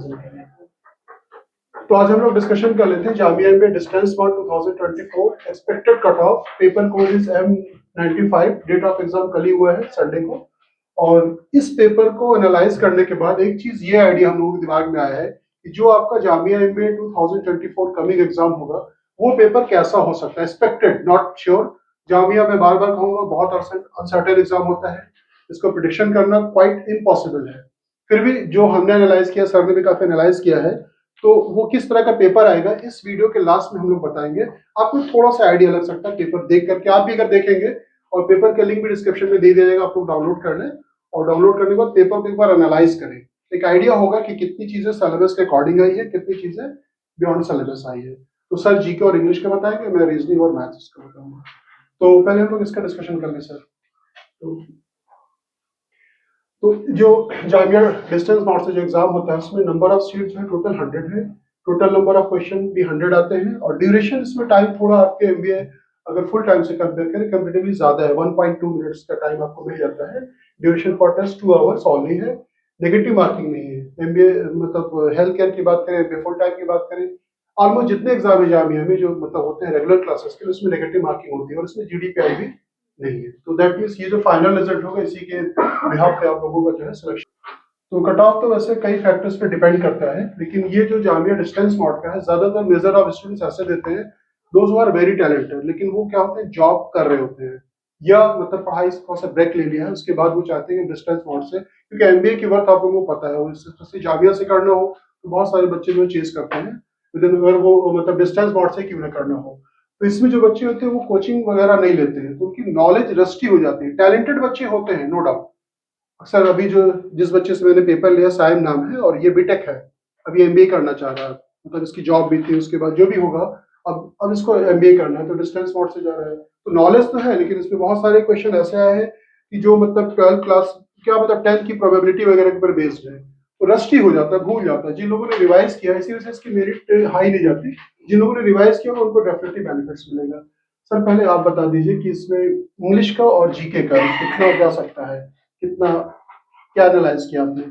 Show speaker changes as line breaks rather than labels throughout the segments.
Revision करेंगे। तो आज हम लोग डिस्कशन कर लेते हैं जामिया में distance smart 2024 expected cut off, paper code is M95, date of exam कल ही हुआ है संडे को। और इस पेपर को एनालाइज करने के बाद एक चीज ये आइडिया हम लोगों के दिमाग में आया है कि जो आपका जामिया में 2024 कमिंग एग्जाम होगा वो पेपर कैसा हो सकता है, एक्सपेक्टेड नॉट श्योर। जामिया में बार बार कहूंगा बहुत अनसर्टेन एग्जाम होता है, इसको प्रिडिक्शन करना क्वाइट इम्पॉसिबल है। फिर भी जो हमने एनालाइज किया, सर ने भी काफी एनालाइज किया है, तो वो किस तरह का पेपर आएगा इस वीडियो के लास्ट में हम लोग बताएंगे। आपको थोड़ा सा आइडिया लग सकता है पेपर देख करके, आप भी अगर देखेंगे, और पेपर का लिंक भी डिस्क्रिप्शन में दे दिया जाएगा, आप लोग डाउनलोड कर लें और डाउनलोड करने के बाद पेपर को एक बार एनालाइज करें। एक आइडिया होगा कि कितनी चीजें सिलेबस के अकॉर्डिंग आई है, कितनी चीजें बियॉन्ड सिलेबस आई है। तो सर जीके और इंग्लिश का बताएंगे, मैं रीजनिंग और मैथ्स का बताऊंगा। तो पहले हम लोग इसका डिस्कशन कर लें सर। तो जो जामिया डिस्टेंस बोर्ड से जो एग्जाम होता है उसमें नंबर ऑफ सीट्स है टोटल 100 है, टोटल नंबर ऑफ क्वेश्चन भी 100 आते हैं, और ड्यूरेशन इसमें टाइम थोड़ा आपके एमबीए अगर फुल टाइम से कंपेयर करें कंपेरेटिवली ज्यादा है, 1.2 मिनट्स का टाइम आपको मिल जाता है। Duration for test 2 hours only है, नेगेटिव मार्किंग नहीं है। एमबीए मतलब हेल्थ केयर की बात करें, फुल टाइम की बात करें, ऑलमोस्ट जितने एग्जाम है जामिया में जो मतलब होते हैं रेगुलर क्लासेस के, उसमें नेगेटिव मार्किंग होती है और इसमें जीडीपीआई भी नहीं है। तो दैट मींस ये जो फाइनल रिजल्ट होगा इसी के बिहाफ पे आप लोगों का जो है सिलेक्शन। तो कट ऑफ तो वैसे कई फैक्टर्स पे डिपेंड करता है, लेकिन ये जो जामिया डिस्टेंस मोड का है ज्यादातर मेजर ऑफ स्टूडेंट्स ऐसे देते हैं those who are very talented, लेकिन वो क्या होते हैं जॉब कर रहे होते हैं या मतलब पढ़ाई थोड़ा सा ब्रेक ले लिया है, उसके बाद वो चाहते हैं डिस्टेंस मोड से, क्योंकि एमबीए की वर्क आप लोगों को पता है, स्पेशली जामिया से करना हो तो बहुत सारे बच्चे जो चेज करते हैं विदिन, अगर वो मतलब डिस्टेंस मोड से क्यों ना करना हो। तो इसमें जो बच्चे होते हैं वो कोचिंग वगैरह नहीं लेते हैं, तो उनकी नॉलेज रस्टी हो जाती है। टैलेंटेड बच्चे होते हैं नो डाउट। अक्सर अभी जो जिस बच्चे से मैंने पेपर लिया, साइम नाम है और ये बीटेक है, अभी एमबीए करना चाह रहा है, मतलब इसकी जॉब भी थी, उसके बाद जो भी होगा अब इसको एमबीए करना है, तो डिस्टेंस मोड से जा रहा है। तो नॉलेज तो है, लेकिन इसमें बहुत सारे क्वेश्चन ऐसे आए हैं कि जो मतलब 12th क्लास क्या मतलब 10th की प्रोबेबिलिटी वगैरह के ऊपर बेस्ड है, तो रस्टी हो जाता है, भूल जाता है। जिन लोगों ने रिवाइज किया इसी वजह से इसकी मेरिट हाई नहीं जाती, जिन लोगों ने रिवाइज किया उनको डेफिनेटली बेनिफिट्स मिलेगा। सर पहले आप बता दीजिए कि इसमें इंग्लिश का और जीके का कितना जा सकता है, कितना क्या एनालाइज किया आपने?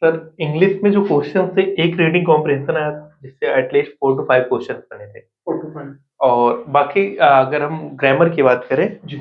सर इंग्लिश में जो क्वेश्चन थे, एक रीडिंग कॉम्प्रिहेंशन आया था जिससे एटलीस्ट 4 to 5 क्वेश्चन बने थे,
4 to 5।
और बाकी अगर हम ग्रामर की बात करें
जी,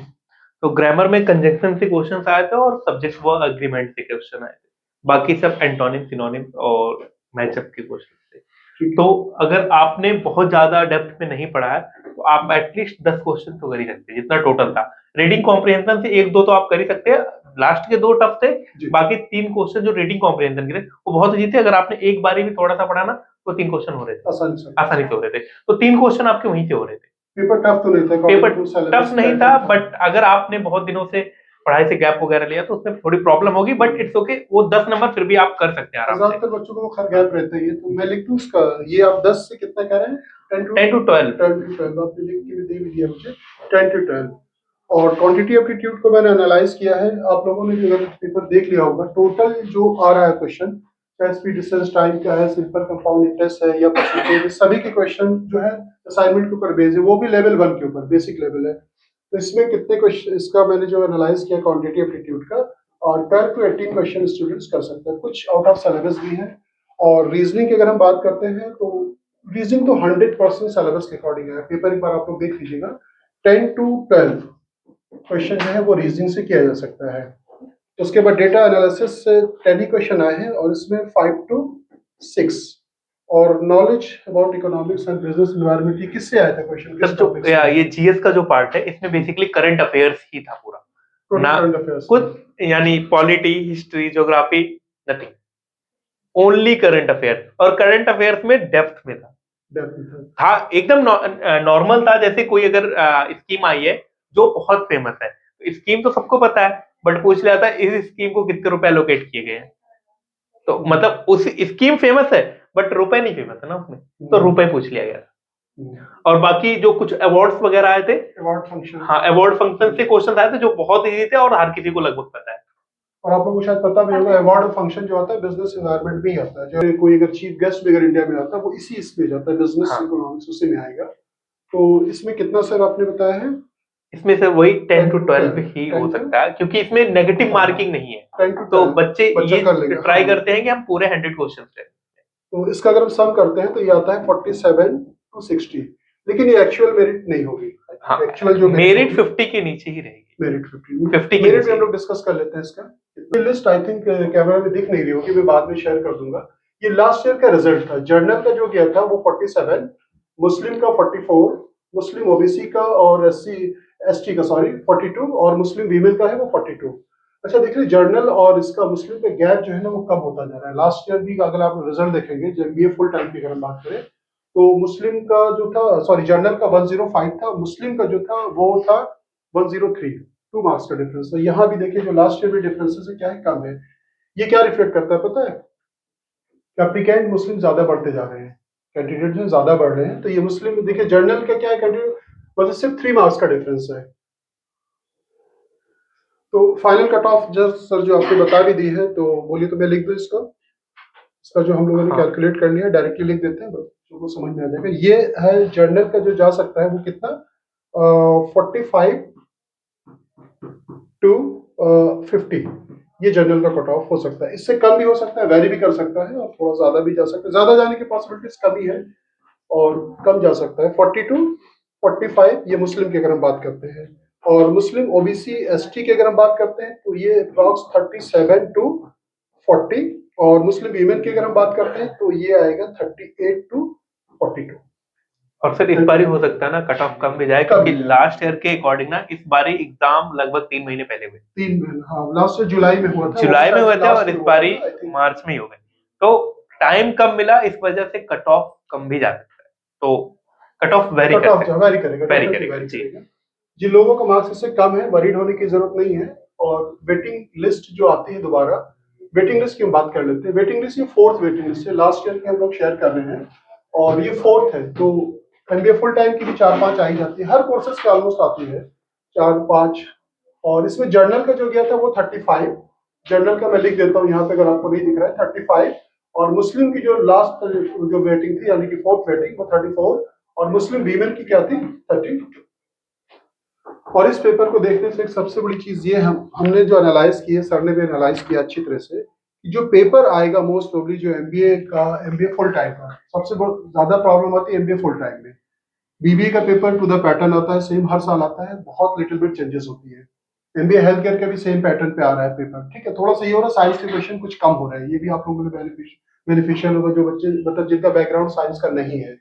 तो ग्रामर में कंजंक्शन से क्वेश्चन आए थे और सब्जेक्ट वर्ब एग्रीमेंट से क्वेश्चन आए थे, बाकी सब एंटोनिम सिनोनिम और मैचअप के क्वेश्चन थे। तो अगर आपने बहुत ज्यादा डेप्थ में नहीं पढ़ा है तो आप एटलीस्ट 10 क्वेश्चन तो कर ही सकते हैं जितना टोटल था। रीडिंग कॉम्प्रिहेंशन से 1-2 तो आप कर ही सकते हैं, लास्ट के 2 टफ थे, बाकी 3 क्वेश्चन जो रीडिंग कॉम्प्रिहेंशन के थे वो बहुत इजी थे। अगर आपने एक बारी भी थोड़ा सा पढ़ा ना तो 3 क्वेश्चन हो रहे थे, आसानी से हो रहे थे। तो 3 क्वेश्चन आपके वहीं से हो रहे थे।
पेपर टफ तो नहीं था,
पेपर टफ नहीं था, बट अगर आपने बहुत दिनों से पढ़ाई से गैप वगैरह लिया तो उसमें थोड़ी प्रॉब्लम होगी, बट इट्स ओके, वो 10 नंबर फिर भी आप कर सकते हैं आराम से।
ज्यादातर बच्चों को खैर गैप रहता ही है, तो मैं लिख दूं इसका, ये आप 10 से कितना कह रहे हैं?
10 to 12
आपने लिख के भी दे भी दिया मुझे, 10 to 12। और क्वांटिटी एप्टीट्यूड को मैंने एनालाइज किया है, आप लोगों ने भी अगर पेपर देख लिया होगा, टोटल जो आ रहा है क्वेश्चन, स्पीड डिस्टेंस टाइम का है, सिंपल कंपाउंड इंटरेस्ट है या परसेंटेज, सभी के क्वेश्चन जो है असाइनमेंट के ऊपर बेस्ड है, वो भी लेवल 1 के ऊपर बेसिक लेवल है। तो इसमें कितने क्वेश्चन, इसका मैंने जो एनालाइज किया क्वांटिटी एप्टीट्यूड का, और 12 to 18 क्वेश्चन स्टूडेंट्स कर सकते हैं, कुछ आउट ऑफ सिलेबस भी है। और रीजनिंग की अगर हम बात करते हैं तो रीजनिंग तो 100% सिलेबस के अकॉर्डिंग है। पेपर एक बार आप लोग देख लीजिएगा, 10 to 12 क्वेश्चन जो है वो रीजनिंग से किया जा सकता है। उसके बाद डेटा एनालिसिस से 10 ही क्वेश्चन आए हैं और इसमें 5 to 6। और knowledge about economics and business environment, ये किससे आया था क्वेश्चन?
सर जो ये जीएस का जो पार्ट है इसमें बेसिकली करंट अफेयर्स ही था पूरा ना, कुछ यानी polity, history, geography, nothing, only current affair. और करंट अफेयर्स में डेप्थ में था एकदम नॉर्मल था, जैसे कोई अगर स्कीम आई है जो बहुत फेमस है, तो स्कीम तो सबको पता है, बट पूछ लिया था इस स्कीम को कितने रुपए एलोकेट किए गए हैं, तो मतलब उस स्कीम फेमस है बट रुपए नहीं फेमस है ना उसमें, तो रुपए पूछ लिया गया था। और बाकी जो कुछ अवार्ड्स वगैरह आए थे, अवार्ड फंक्शन, हाँ अवार्ड फंक्शन से क्वेश्चन आए थे जो बहुत इजी थे और हर किसी को लगभग पता है।
और आप लोगों को शायद पता भी होगा अवार्ड फंक्शन जो आता है बिजनेस एनवायरनमेंट में ही आता है, जो कोई अगर चीफ गेस्ट भी अगर इंडिया में आता है वो इसी इसमें जाता है, बिजनेस इकोनॉमिक्स उसी में आएगा। तो इसमें कितना सर आपने बताया है?
इसमें से वही 10 to 12 ही हो सकता है, क्योंकि इसमें नेगेटिव मार्किंग नहीं है, तो बच्चे ये ट्राई करते हैं कि हम पूरे 100 क्वेश्चन लें।
तो इसका अगर हम सम करते हैं तो ये आता है 47 to 60, लेकिन ये एक्चुअल मेरिट नहीं होगी।
हाँ,
एक्चुअल जो
मेरिट 50 के नीचे ही रहेगी।
मेरिट 50
के
मेरिट
नीचे।
हम लोग डिस्कस कर लेते हैं इसका। लिस्ट आई थिंक कैमरा में दिख नहीं रही होगी, मैं बाद में शेयर कर दूंगा। ये लास्ट ईयर का रिजल्ट था। जर्नल का जो गया था वो 47, मुस्लिम का 44, मुस्लिम ओबीसी का और एसटी का 42, और मुस्लिम वीमेन का है वो 42। अच्छा देखिए, जर्नल और इसका मुस्लिम का गैप जो है ना वो कम होता जा रहा है। लास्ट ईयर भी अगर आप रिजल्ट देखेंगे, जब ये फुल टाइम की अगर हम बात करें, तो मुस्लिम का जो था, जर्नल का 105 था, मुस्लिम का जो था वो था 103, 2 मार्क्स का डिफरेंस। तो यहाँ भी देखिए जो लास्ट ईयर में डिफरेंसेस है क्या है, कम है। ये क्या रिफ्लेक्ट करता है पता है? एप्लीकेंट मुस्लिम ज्यादा बढ़ते जा रहे हैं, कैंडिडेट जो ज्यादा बढ़ रहे हैं। तो ये मुस्लिम देखिए, जर्नल का क्या है, कैंडिडेट मतलब सिर्फ 3 मार्क्स का डिफरेंस है। तो final cut off just sir जो आपने बता भी दी है, तो बोलिए तो मैं लिख दूं इसका जो हम लोगों ने कैलकुलेट कर लिया, डायरेक्टली लिख देते हैं, बच्चों को समझ में आ जाएगा। ये है जर्नल का जो जा सकता है वो कितना, 45 to 50, ये जनरल का कट ऑफ हो सकता है। इससे कम भी हो सकता है, वेरी भी कर सकता है, और थोड़ा ज्यादा भी जा सकता है। ज्यादा जाने की पॉसिबिलिटीज कम ही है, और कम जा सकता है। 40 to 45 ये मुस्लिम की अगर हम बात करते हैं, और मुस्लिम ओबीसी एसटी की अगर हम बात करते हैं तो ये अप्रॉक्स 37 to 40, और मुस्लिम वीमेन की अगर हम बात करते हैं तो ये आएगा 38 to 42।
और सर इस बार हो सकता है ना कट ऑफ कम भी जाए, क्योंकि लास्ट ईयर के अकॉर्डिंग ना इस बार एग्जाम लगभग 3 महीने पहले हुए।
3 महीने, हाँ, लास्ट ईयर जुलाई में हुआ था,
जुलाई में हुए थे, और इस बार मार्च में ही हो गए। तो टाइम कम मिला, इस वजह से कट ऑफ कम भी जा सकता है। तो कट ऑफ वेरी करेगा।
जिन लोगों का मार्क्स इससे कम है, वरीड होने की जरूरत नहीं है। और वेटिंग लिस्ट जो आती है दोबारा, वेटिंग लिस्ट की हम बात कर लेते हैं। वेटिंग लिस्ट ये 4th वेटिंग लिस्ट है, लास्ट ईयर की हम लोग शेयर कर रहे हैं, और ये 4th है। तो एमबीए फुल टाइम की भी 4-5 आई जाती है, हर कोर्सेज की ऑलमोस्ट आती है 4-5। और इसमें जर्नल का जो गया था वो 35, जर्नल का मैं लिख देता हूँ यहाँ पे अगर आपको नहीं दिख रहा है, 35। और मुस्लिम की जो लास्ट जो वेटिंग थी यानी कि 4th वेटिंग वो 34, और मुस्लिम वीमेन की क्या थी, 32। और इस पेपर को देखने से एक सबसे बड़ी चीज ये हमने जो एनालाइज की है, सर ने भी एनालाइज किया अच्छी तरह से, कि जो पेपर आएगा मोस्ट प्रोबेबली जो एमबीए फुल टाइम का, सबसे ज्यादा प्रॉब्लम आती है एमबीए फुल टाइम में। बीबीए का पेपर टू द पैटर्न आता है, सेम हर साल आता है, बहुत लिटिल बिट चेंजेस होती है। एमबीए हेल्थ केयर का भी सेम पैटर्न पे आ रहा है पेपर, ठीक है। थोड़ा सा ये हो रहा है, साइंस के क्वेश्चन कुछ कम हो रहे हैं, ये भी आप लोगों के लिए बेनिफिशियल होगा, जो बच्चे मतलब जिनका बैकग्राउंड साइंस का नहीं है।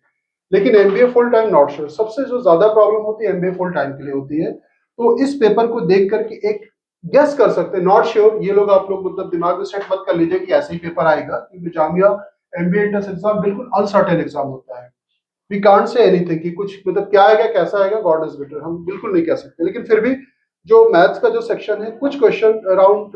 लेकिन MBA full time not sure, सबसे जो ज्यादा प्रॉब्लम होती है एमबीए फुल टाइम के लिए होती है। तो इस पेपर को देख करके एक गेस कर सकते हैं, नॉट श्योर, ये लोग आप लोग मतलब दिमाग में सेट मत कर लीजिए कि ऐसे ही पेपर आएगा, क्योंकि जामिया एमबीए एंट्रेंस एग्जाम बिल्कुल अनसर्टेन एग्जाम होता है। वी कांट से एनीथिंग कि कुछ मतलब क्या आएगा कैसा आएगा, गॉड इज बेटर, हम बिल्कुल नहीं कह सकते। लेकिन फिर भी जो मैथ्स का जो सेक्शन है, कुछ क्वेश्चन अराउंड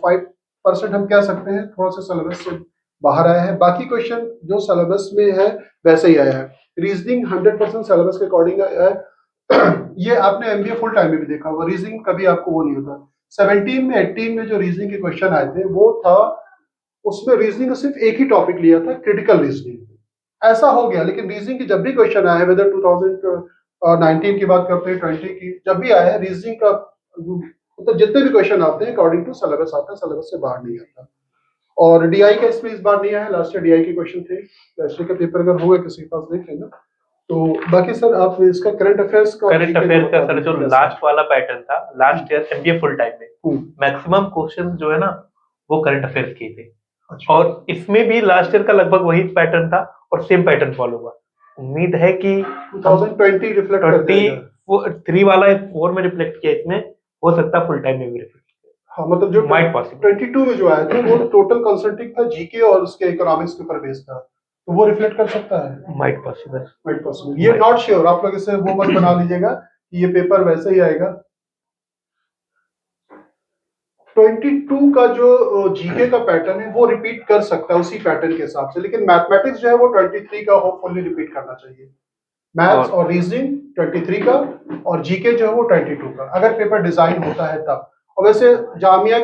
5% हम कह सकते हैं थोड़ा सा सिलेबस से बाहर आया है, बाकी क्वेश्चन जो सिलेबस में है वैसे ही आया है। रीजनिंग 100% सिलेबस के अकॉर्डिंग आया है। ये आपने एमबीए फुल टाइम में भी देखा होगा, रीजनिंग कभी आपको वो नहीं होता। 17 में 18 में जो रीजनिंग के क्वेश्चन आए थे वो था, उसमें रीजनिंग का सिर्फ एक ही टॉपिक लिया था, क्रिटिकल रीजनिंग। ऐसा हो गया, लेकिन रीजनिंग की जब भी क्वेश्चन आया है, वेदर 2019 की बात करते हैं, 20 की, जब भी आया है रीजनिंग का मतलब जितने भी क्वेश्चन आते हैं अकॉर्डिंग टू सिलेबस आता है, सिलेबस से बाहर नहीं आता। और डीआई का इसमें इस बार नहीं आया, लास्ट ईयर डीआई के क्वेश्चन थे। लास्ट ईयर का पेपर अगर होगा किसी के पास देख लेना। तो बाकी सर आप इसका करंट अफेयर्स का
सर जो लास्ट वाला पैटर्न था last year MBA full time में, मैक्सिमम क्वेश्चन जो है ना वो करंट अफेयर्स के थे। अच्छा। और इसमें भी लास्ट ईयर का लगभग वही पैटर्न था और सेम पैटर्न फॉलो हुआ। उम्मीद है कि
2020 रिफ्लेक्ट कर देगा।
3 वाला 4 में रिफ्लेक्ट किया, इसमें हो सकता है फुल टाइम में भी रिफ्लेक्ट।
हाँ, मतलब जो 22 में जो आया था वो टोटल कंसल्टिंग था, जीके और उसके इकोनॉमिक्स के ऊपर बेस्ड था, तो वो रिफ्लेक्ट कर सकता है।
Might possible.
ये नॉट श्योर, आप लोग इसे वो मत बना लीजिएगा कि ये पेपर वैसे ही आएगा। 22 का जो जीके का पैटर्न है वो रिपीट कर सकता है उसी पैटर्न के हिसाब से, लेकिन मैथमेटिक्स जो है वो 23 का होपफुली रिपीट करना चाहिए। मैथ्स और रीजनिंग 23 का, और जीके जो है वो 22 का, अगर पेपर डिजाइन होता है तब। और वैसे जामिया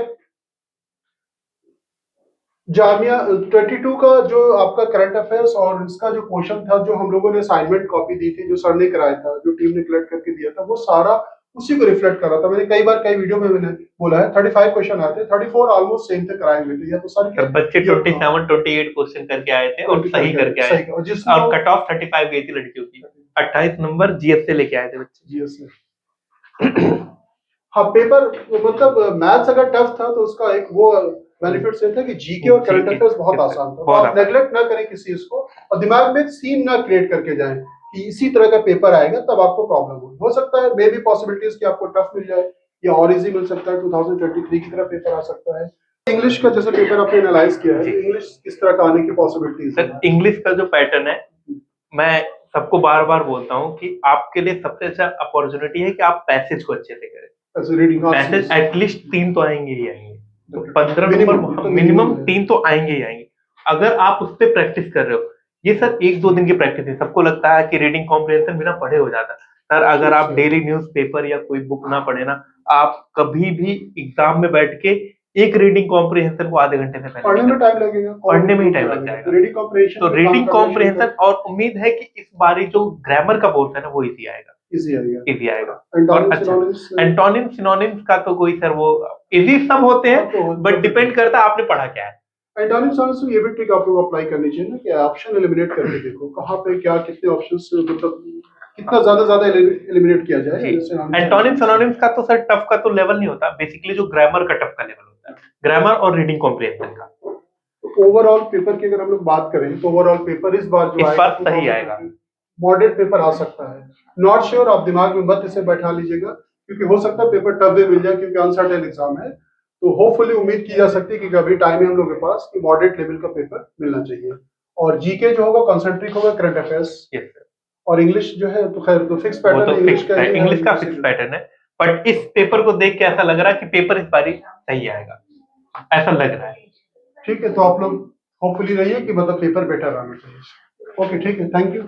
22 का जो आपका करंट अफेयर्स और इसका जो क्वेश्चन था, जो हम लोगों ने असाइनमेंट कॉपी दी थी, जो सर ने कराया था, जो टीम ने कलेक्ट करके दिया था, वो सारा उसी को रिफ्लेक्ट कर रहा था। मैंने कई बार कई वीडियो में मैंने बोला है 35 क्वेश्चन आए थे, 34 ऑलमोस्ट सेम थे कराए हुए थे, या तो सर के
बच्चे 27 28 क्वेश्चन करके आए थे और सही करके आए थे, और कट ऑफ 35 गई थी लड़कियों की, 28 नंबर जीएस से लेके आए थे बच्चे।
जीएस से हाँ पेपर मतलब मैथ्स अगर टफ था तो उसका एक वो बेनिफिट से था कि जीके और करंट अफेयर्स बहुत आसान था, तो आप नेग्लेक्ट ना करें किसी चीज को, और दिमाग में एक सीन ना क्रिएट करके जाएं कि इसी तरह का पेपर आएगा तब आपको प्रॉब्लम हो सकता है, मे बी पॉसिबिलिटीज कि आपको टफ मिल जाए या और इजी मिल सकता है, 2023 की तरह पेपर आ सकता है। इंग्लिश का जैसे पेपर आपने एनालाइज किया है, इंग्लिश किस तरह का आने की पॉसिबिलिटीज है?
इंग्लिश का जो पैटर्न है, मैं सबको बार बार बोलता हूँ कि आपके लिए सबसे अच्छा अपॉर्चुनिटी है कि आप पैसेज को अच्छे से करें। पैसेज एटलीस्ट 3 तो आएंगे ही आएंगे, तो 15 नंबर मिनिमम 3 तो आएंगे ही आएंगे। अगर आप उस पर प्रैक्टिस कर रहे हो, ये सर 1-2 दिन की प्रैक्टिस है। सबको लगता है कि रीडिंग कॉम्प्रिहेंशन बिना पढ़े हो जाता है। सर अगर आप डेली न्यूज़पेपर या कोई बुक ना पढ़े ना, आप कभी भी एग्जाम में बैठ के एक रीडिंग कॉम्प्रिहेंशन को आधे घंटे से पहले
पढ़ने में टाइम लगेगा,
पढ़ने में ही टाइम लग जाएगा। रीडिंग कॉम्प्रिहेंशन, तो रीडिंग कॉम्प्रिहेंशन, और उम्मीद है कि इस बारी जो ग्रामर का पोर्शन है वो इजी आएगा, इजी आएगा। और अच्छा, एंटोनिम सिनोनिम्स का तो कोई सर वो इजी सब होते हैं, बट डिपेंड करता है आपने पढ़ा क्या है।
एंटोनिम सिनोनिम्स में ये भी ट्रिक आपको अप्लाई करनी चाहिए ना कि ऑप्शन एलिमिनेट करके देखो कहाँ पे क्या कितने ऑप्शंस, मतलब कितना ज्यादा एलिमिनेट किया जाए।
एंटोनिम सिनोनिम्स का तो सर टफ का तो लेवल नहीं होता, बेसिकली जो ग्रामर का टफ का लेवल होता है, ग्रामर और रीडिंग कॉम्प्रिहेंशन का।
ओवरऑल पेपर की अगर हम लोग बात करें तो ओवरऑल पेपर इस बार जो आएगा
सही आएगा,
मॉडरेट पेपर आ सकता है। नॉट श्योर, आप दिमाग में मत इसे बैठा लीजिएगा, क्योंकि हो सकता है पेपर टफ भी मिल जाए, क्योंकि अनसर्टेन एग्जाम है। तो होपफुली उम्मीद की जा सकती है कि अभी टाइम है हम लोग के पास कि मॉडरेट लेवल का पेपर मिलना चाहिए। और जीके जो होगा कंसंट्रिक होगा, करंट अफेयर्स, और इंग्लिश जो है तो खैर तो फिक्स पैटर्न है, इंग्लिश
का फिक्स पैटर्न है। बट इस पेपर को देख के ऐसा लग रहा है कि पेपर इस बारी सही आएगा, ऐसा लग रहा है।
ठीक है, तो आप लोग होपफुली रहिए कि मतलब पेपर बेटर आना चाहिए। ओके, ठीक है, थैंक यू।